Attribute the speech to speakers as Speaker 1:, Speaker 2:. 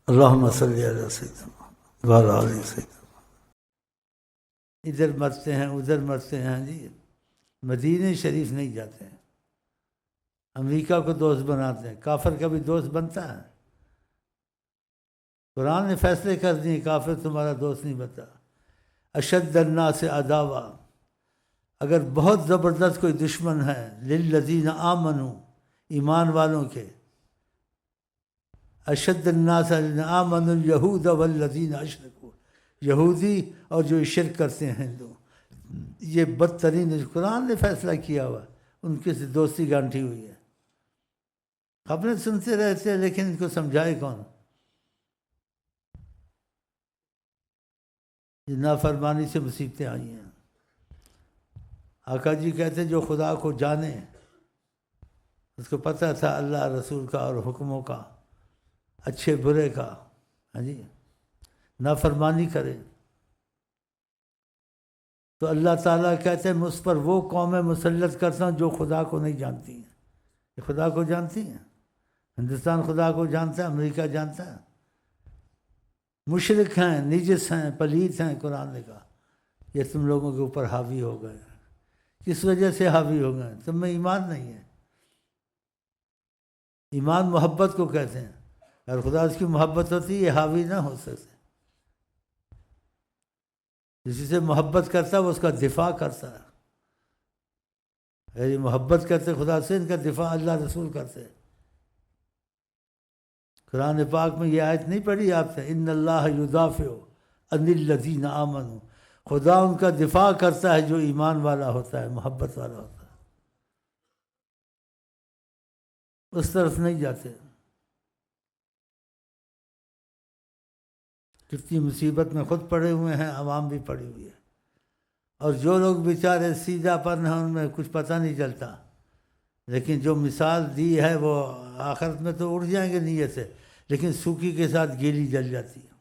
Speaker 1: اللہم صلی علی سیدنا وعلی آل سیدنا۔ ادھر مرتے ہیں ادھر مرتے ہیں جی، مدینہ شریف نہیں جاتے ہیں، امریکہ کو دوست بناتے ہیں۔ کافر کا بھی دوست بنتا ہے؟ قرآن نے فیصلے کر دیے، کافر تمہارا دوست نہیں بنتا۔ اشد الناس عداوہ، اگر بہت زبردست کوئی دشمن ہے، للذین آمنوا، ایمان والوں کے، اشد الناس آمنوا الیہود والذین اشرکوا، یہودی اور جو شرک کرتے ہیں ہندو، یہ بدترین، قرآن نے فیصلہ کیا ہوا، ان کے سے دوستی گانٹھی ہوئی ہے۔ خبریں سنتے رہتے ہیں لیکن ان کو سمجھائے کون؟ یہ نافرمانی سے مصیبتیں آئی ہیں۔ آقا جی کہتے ہیں جو خدا کو جانے، اس کو پتہ تھا اللہ رسول کا اور حکموں کا، اچھے برے کا، ہاں جی، نافرمانی کرے تو اللہ تعالیٰ کہتے ہیں مجھ پر وہ قومیں مسلط کرتا ہوں جو خدا کو نہیں جانتی ہیں۔ یہ خدا کو جانتی ہیں؟ ہندوستان خدا کو جانتا ہے؟ امریکہ جانتا ہے؟ مشرک ہیں، نجس ہیں، پلیت ہیں، قرآن نے کہا یہ تم لوگوں کے اوپر حاوی ہو گئے۔ کس وجہ سے حاوی ہو گئے؟ تم میں ایمان نہیں ہے۔ ایمان محبت کو کہتے ہیں، اگر خدا اس کی محبت ہوتی یہ حاوی نہ ہو سکتے۔ جسی سے محبت کرتا ہے وہ اس کا دفاع کرتا ہے۔ اگر یہ محبت کرتے خدا سے، ان کا دفاع اللہ رسول کرتے۔ قرآن پاک میں یہ آیت نہیں پڑھی آپ نے، ان اللہ یدافع عن الذین آمنوا، خدا ان کا دفاع کرتا ہے جو ایمان والا ہوتا ہے، محبت والا ہوتا ہے۔ اس طرف نہیں جاتے۔ کتنی مصیبت میں خود پڑے ہوئے ہیں، عوام بھی پڑی ہوئی ہے، اور جو لوگ بیچارے سیدھا پن ہیں ان میں کچھ پتہ نہیں چلتا، لیکن جو مثال دی ہے وہ آخرت میں تو اڑ جائیں گے نیت سے، لیکن سوکھی کے ساتھ گیلی جل جاتی ہے۔